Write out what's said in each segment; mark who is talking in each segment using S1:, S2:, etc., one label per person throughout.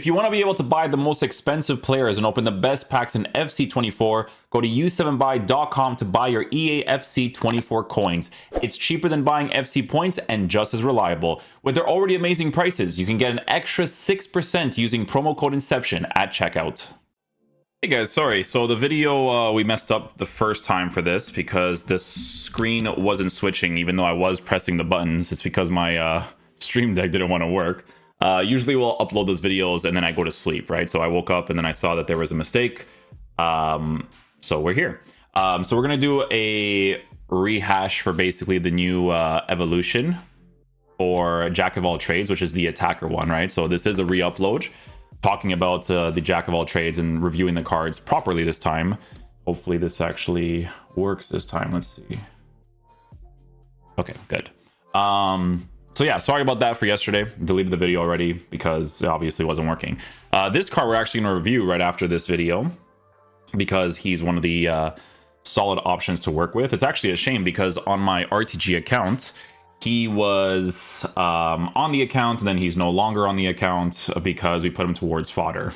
S1: If you want to be able to buy the most expensive players and open the best packs in FC24, go to u7buy.com to buy your EA FC24 coins. It's cheaper than buying FC points and just as reliable. With their already amazing prices, you can get an extra 6% using promo code Inception at checkout. Hey guys, sorry. So the video, we messed up the first time for this because the screen wasn't switching even though I was pressing the buttons. It's because my Stream Deck didn't want to work. Usually we'll upload those videos and then I go to sleep, right? So I woke up and then I saw that there was a mistake. So we're here. So we're going to do a rehash for basically the new evolution or Jack of all trades, which is the attacker one, right? So this is a re-upload talking about the Jack of all trades and reviewing the cards properly this time. Hopefully this actually works this time. Let's see. Okay, good. So yeah, sorry about that for yesterday. Deleted the video already because it obviously wasn't working. This card we're actually going to review right after this video because he's one of the solid options to work with. It's actually a shame because on my RTG account, he was on the account and then he's no longer on the account because we put him towards fodder,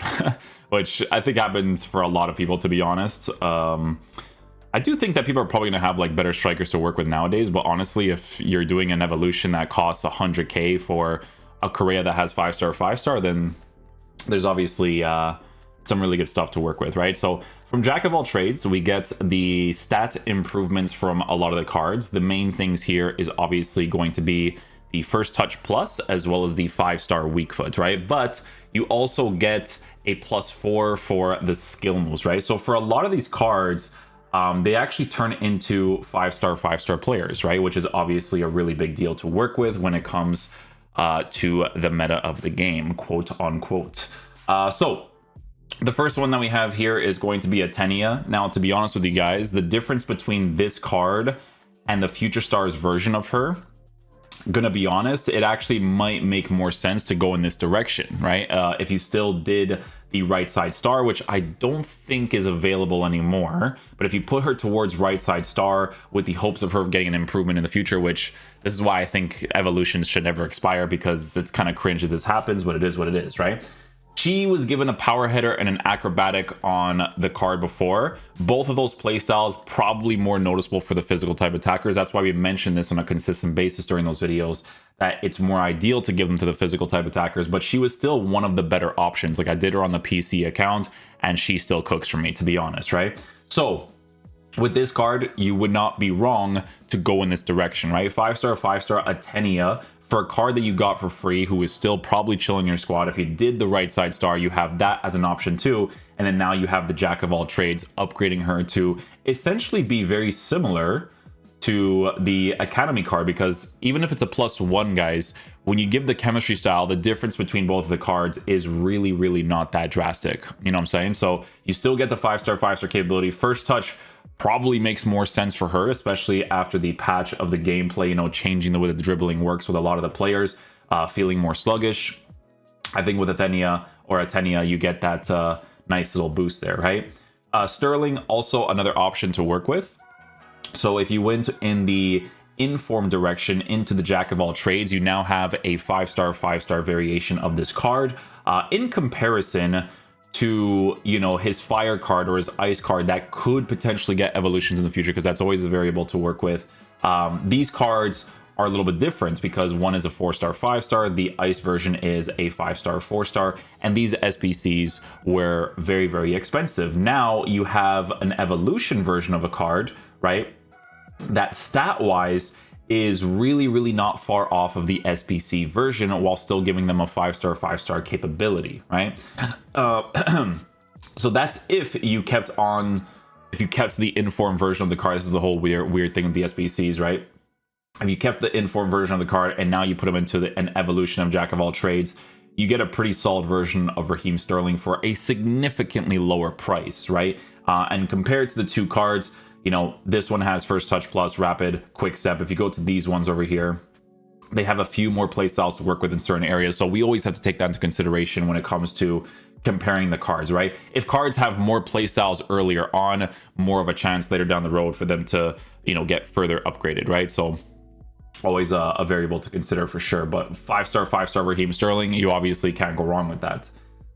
S1: which I think happens for a lot of people, to be honest. I do think that people are probably going to have like better strikers to work with nowadays, but honestly, if you're doing an evolution that costs 100k for a Correa that has 5-star, then there's obviously some really good stuff to work with, right? So from Jack of all trades, we get the stat improvements from a lot of the cards. The main things here is obviously going to be the first touch plus as well as the 5-star weak foot, right? But you also get a +4 for the skill moves, right? So for a lot of these cards, they actually turn into 5-star players, right? Which is obviously a really big deal to work with when it comes to the meta of the game, quote unquote. So the first one that we have here is going to be a Tenia. Now, to be honest with you guys, the difference between this card and the Future Stars version of her, gonna be honest, it actually might make more sense to go in this direction, right? If you still did the right side star, which I don't think is available anymore, but if you put her towards right side star with the hopes of her getting an improvement in the future, which this is why I think evolutions should never expire, because it's kind of cringe that this happens, but it is what it is, right? She was given a power header and an acrobatic on the card before. Both of those playstyles probably more noticeable for the physical type attackers. That's why we mentioned this on a consistent basis during those videos, that it's more ideal to give them to the physical type attackers, but she was still one of the better options. Like I did her on the PC account and she still cooks for me, to be honest, right? So with this card, you would not be wrong to go in this direction, right? 5-star, Atenia. For a card that you got for free, who is still probably chilling your squad, if you did the right side star, you have that as an option too. And then now you have the Jack of all trades, upgrading her to essentially be very similar to the Academy card, because even if it's a +1, guys, when you give the chemistry style, the difference between both of the cards is really, really not that drastic. You know what I'm saying? So you still get the 5-star capability. First touch probably makes more sense for her, especially after the patch of the gameplay, you know, changing the way that the dribbling works with a lot of the players, feeling more sluggish. I think with Atenia, you get that nice little boost there, right? Sterling, also another option to work with. So if you went in the inform direction into the Jack of all trades, you now have a 5-star variation of this card. In comparison to, you know, his fire card or his ice card that could potentially get evolutions in the future, because that's always a variable to work with. These cards are a little bit different because one is a 4-star 5-star, the ice version is a 5-star 4-star, and these SBCs were very, very expensive. Now you have an evolution version of a card, right, that stat wise is really, really not far off of the SBC version while still giving them a 5-star capability, right? So that's if you kept the inform version of the card. This is the whole weird thing with the SBCs, right? If you kept the inform version of the card and now you put them into an evolution of Jack of all trades, you get a pretty solid version of Raheem Sterling for a significantly lower price, right? And compared to the two cards, you know, this one has first touch plus, rapid, quick step. If you go to these ones over here, they have a few more play styles to work with in certain areas. So we always have to take that into consideration when it comes to comparing the cards, right? If cards have more play styles earlier on, more of a chance later down the road for them to, you know, get further upgraded, right? So always a variable to consider for sure. But 5-star Raheem Sterling, you obviously can't go wrong with that.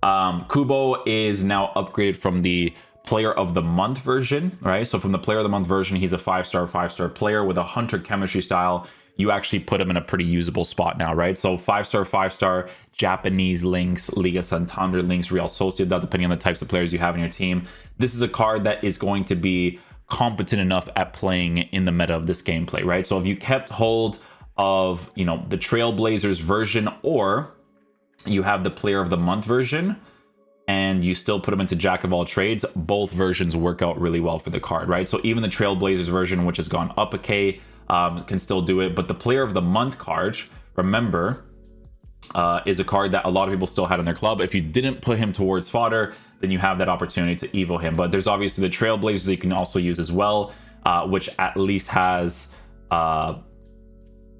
S1: Kubo is now upgraded from the player of the month version, right? So from the player of the month version, he's a 5-star player with a hunter chemistry style. You actually put him in a pretty usable spot now, right? So 5-star Japanese links, Liga Santander links, Real Sociedad, depending on the types of players you have in your team. This is a card that is going to be competent enough at playing in the meta of this gameplay, right? So if you kept hold of, you know, the Trailblazers version, or you have the player of the month version and you still put them into Jack of all trades, both versions work out really well for the card, right? So even the Trailblazers version, which has gone up a K, can still do it. But the player of the month card, remember, is a card that a lot of people still had in their club. If you didn't put him towards fodder, then you have that opportunity to evo him. But there's obviously the Trailblazers that you can also use as well, which at least has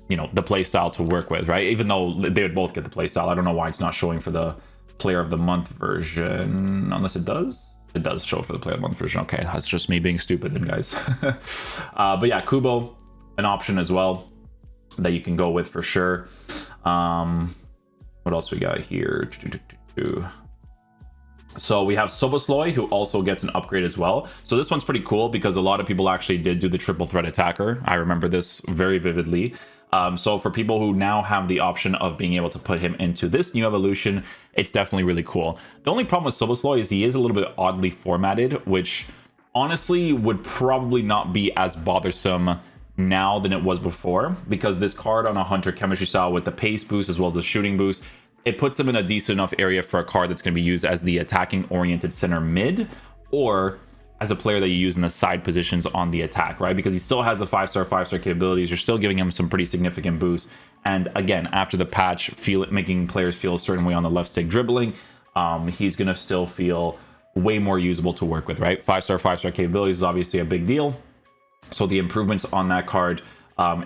S1: you know, the playstyle to work with, right? Even though they would both get the playstyle. I don't know why it's not showing for the player of the month version, unless it does. It does show for the player of the month version. Okay, that's just me being stupid then, guys. But yeah, Kubo, an option as well that you can go with for sure. What else we got here? So we have Sobosloy, who also gets an upgrade as well. So this one's pretty cool because a lot of people actually did do the triple threat attacker. I remember this very vividly. So for people who now have the option of being able to put him into this new evolution, it's definitely really cool. The only problem with Sobosloy is he is a little bit oddly formatted, which honestly would probably not be as bothersome now than it was before, because this card on a hunter chemistry style with the pace boost as well as the shooting boost, it puts him in a decent enough area for a card that's going to be used as the attacking oriented center mid, or as a player that you use in the side positions on the attack, right? Because he still has the 5-star capabilities. You're still giving him some pretty significant boosts. And again, after the patch, making players feel a certain way on the left stick dribbling, he's going to still feel way more usable to work with, right? 5-star capabilities is obviously a big deal. So the improvements on that card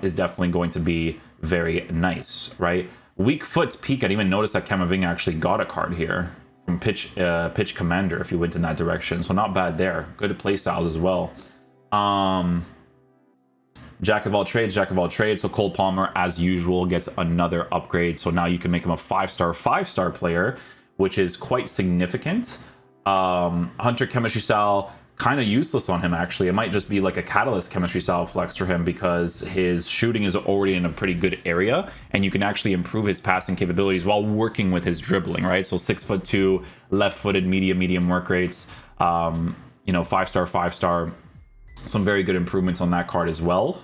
S1: is definitely going to be very nice, right? Weak foot peak. I didn't even notice that Camavinga actually got a card here from pitch commander if you went in that direction. So not bad there. Good play styles as well. Jack of all trades. So Cole Palmer, as usual, gets another upgrade. So now you can make him a 5-star player, which is quite significant. Hunter chemistry style, kind of useless on him, actually. It might just be like a catalyst chemistry style flex for him because his shooting is already in a pretty good area and you can actually improve his passing capabilities while working with his dribbling, right? So 6'2", left-footed, medium work rates, you know, 5-star. Some very good improvements on that card as well.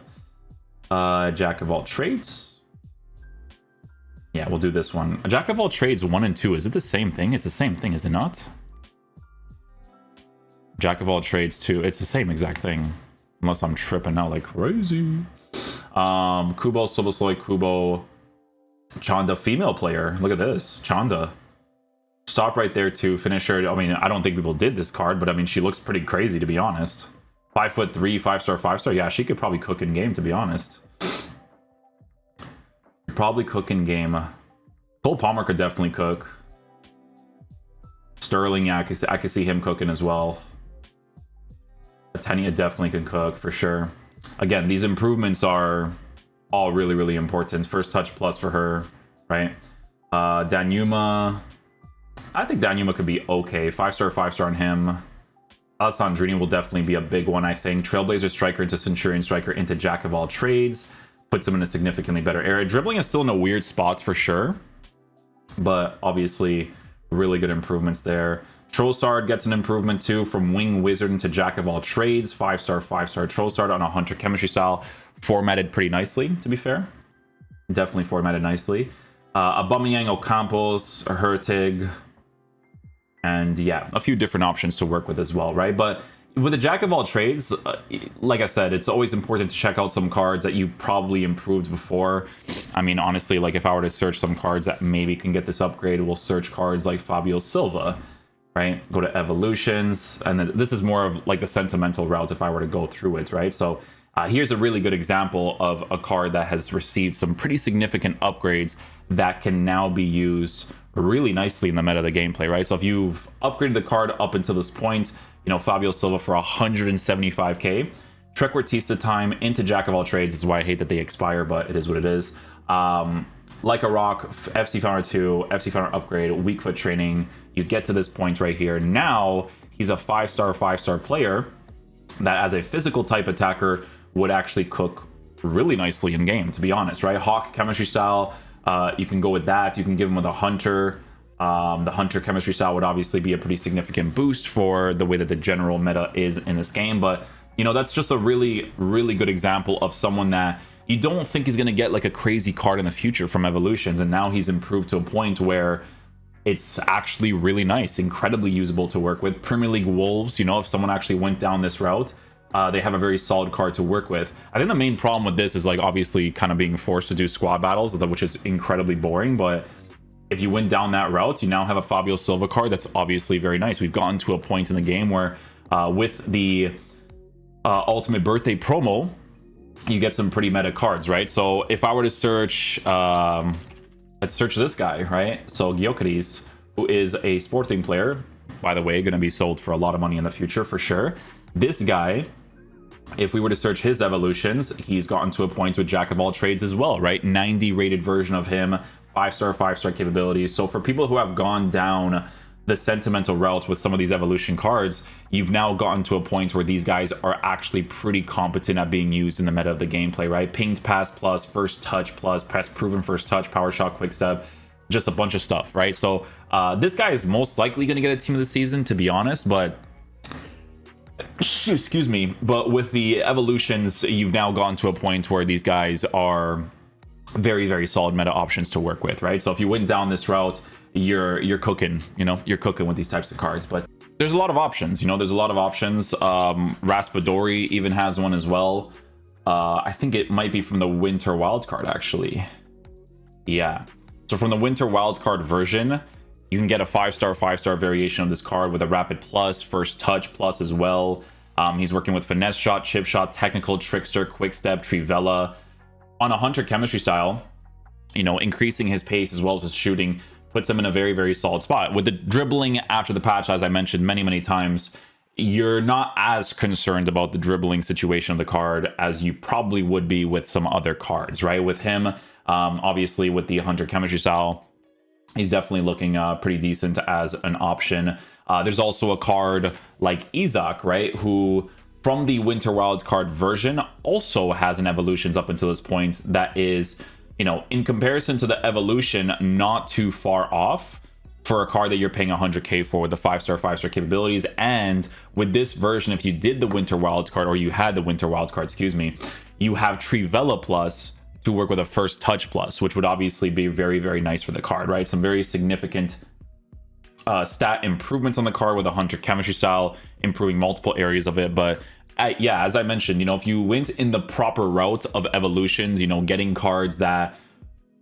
S1: Jack of all trades. Yeah, we'll do this one. A Jack of all trades 1 and 2. Is it the same thing? It's the same thing, is it not? Jack of all trades 2. It's the same exact thing. Unless I'm tripping out like crazy. Kubo, Sobosloy, Kubo, Chanda, female player. Look at this. Chanda. Stop right there to finisher. I mean, I don't think people did this card, but I mean, she looks pretty crazy, to be honest. 5'3", 5-star. Yeah, she could probably cook in game, to be honest. Probably cook in game. Cole Palmer could definitely cook. Sterling, yeah, I could see him cooking as well. Tenia definitely can cook for sure. Again, these improvements are all really important. First touch plus for her, right? Danuma, I think Danuma could be okay. 5-star on him. Alessandrini will definitely be a big one, I think. Trailblazer striker into Centurion striker into Jack of all trades. Puts him in a significantly better area. Dribbling is still in a weird spot for sure, but obviously really good improvements there. Trossard gets an improvement too, from Wing Wizard into Jack of all trades. 5-star Trossard on a hunter chemistry style. Formatted pretty nicely, to be fair. Definitely formatted nicely. Aubameyang, Ocampos, Hurtig, and yeah, a few different options to work with as well, right? But with the Jack of all trades, like I said, it's always important to check out some cards that you probably improved before. I mean, honestly, like if I were to search some cards that maybe can get this upgrade, we'll search cards like Fabio Silva, right? Go to evolutions, and then this is more of like the sentimental route if I were to go through it, right? So here's a really good example of a card that has received some pretty significant upgrades that can now be used really nicely in the meta of the gameplay, right? So if you've upgraded the card up until this point, you know, Fabio Silva for 175k, Trequartista time into Jack of all trades. This is why I hate that they expire, but it is what it is. like a rock, FC Founder 2, FC Founder upgrade, weak foot training. You get to this point right here. Now he's a 5-star player that as a physical type attacker would actually cook really nicely in game, to be honest, right? Hawk chemistry style, you can go with that. You can give him with a hunter. The hunter chemistry style would obviously be a pretty significant boost for the way that the general meta is in this game. But, you know, that's just a really, really good example of someone that you don't think is going to get like a crazy card in the future from evolutions. And now he's improved to a point where it's actually really nice, incredibly usable to work with. Premier League Wolves, you know, if someone actually went down this route, they have a very solid card to work with. I think the main problem with this is like obviously kind of being forced to do squad battles, which is incredibly boring. But if you went down that route, you now have a Fabio Silva card that's obviously very nice. We've gotten to a point in the game where with the Ultimate Birthday promo, you get some pretty meta cards, right? So if I were to search, let's search this guy, right? So Gyökeres, who is a Sporting player, by the way, going to be sold for a lot of money in the future for sure. This guy, if we were to search his evolutions, he's gotten to a point with Jack of all trades as well, right? 90 rated version of him, 5-star capabilities. So for people who have gone down the sentimental route with some of these evolution cards, you've now gotten to a point where these guys are actually pretty competent at being used in the meta of the gameplay, right? Pinged pass plus, first touch plus, press proven first touch, power shot, quick step, just a bunch of stuff, right? So this guy is most likely going to get a team of the season, to be honest, but excuse me, but with the evolutions, you've now gotten to a point where these guys are very, very solid meta options to work with, right? So if you went down this route, you're cooking, you know, you're cooking with these types of cards. But there's a lot of options, you know, there's a lot of options. Raspadori even has one as well. I think it might be from the Winter Wildcard, actually. Yeah. So from the Winter Wildcard version, you can get a 5-star variation of this card with a Rapid Plus, First Touch Plus as well. He's working with Finesse Shot, Chip Shot, Technical, Trickster, Quick Step, Trivella. On a Hunter chemistry style, you know, increasing his pace as well as his shooting puts him in a very, very solid spot. With the dribbling after the patch, as I mentioned many, many times, you're not as concerned about the dribbling situation of the card as you probably would be with some other cards, right? With him, obviously with the Hunter chemistry style, he's definitely looking pretty decent as an option. There's also a card like Isaac, right? Who from the Winter Wildcard version also has an evolutions up until this point that is, you know, in comparison to the evolution, not too far off for a card that you're paying 100k for with the 5-star capabilities. And with this version, if you did the Winter Wildcard, or you had the Winter Wildcard, excuse me, you have Trivella Plus to work with a First Touch Plus, which would obviously be very, very nice for the card, right? Some very significant stat improvements on the card with a Hunter chemistry style, improving multiple areas of it. But yeah, as I mentioned, you know, if you went in the proper route of evolutions, you know, getting cards that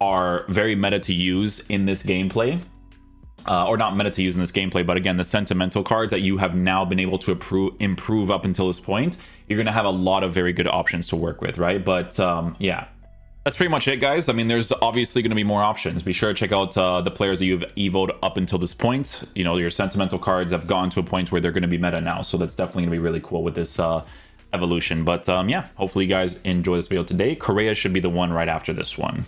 S1: are very meta to use in this gameplay, or not meta to use in this gameplay, but again, the sentimental cards that you have now been able to improve up until this point, you're going to have a lot of very good options to work with, right? But yeah, that's pretty much it, guys. I mean, there's obviously going to be more options. Be sure to check out the players that you've evoed up until this point. You know, your sentimental cards have gone to a point where they're going to be meta now, so that's definitely going to be really cool with this evolution. But yeah, hopefully you guys enjoy this video today. Correa should be the one right after this one.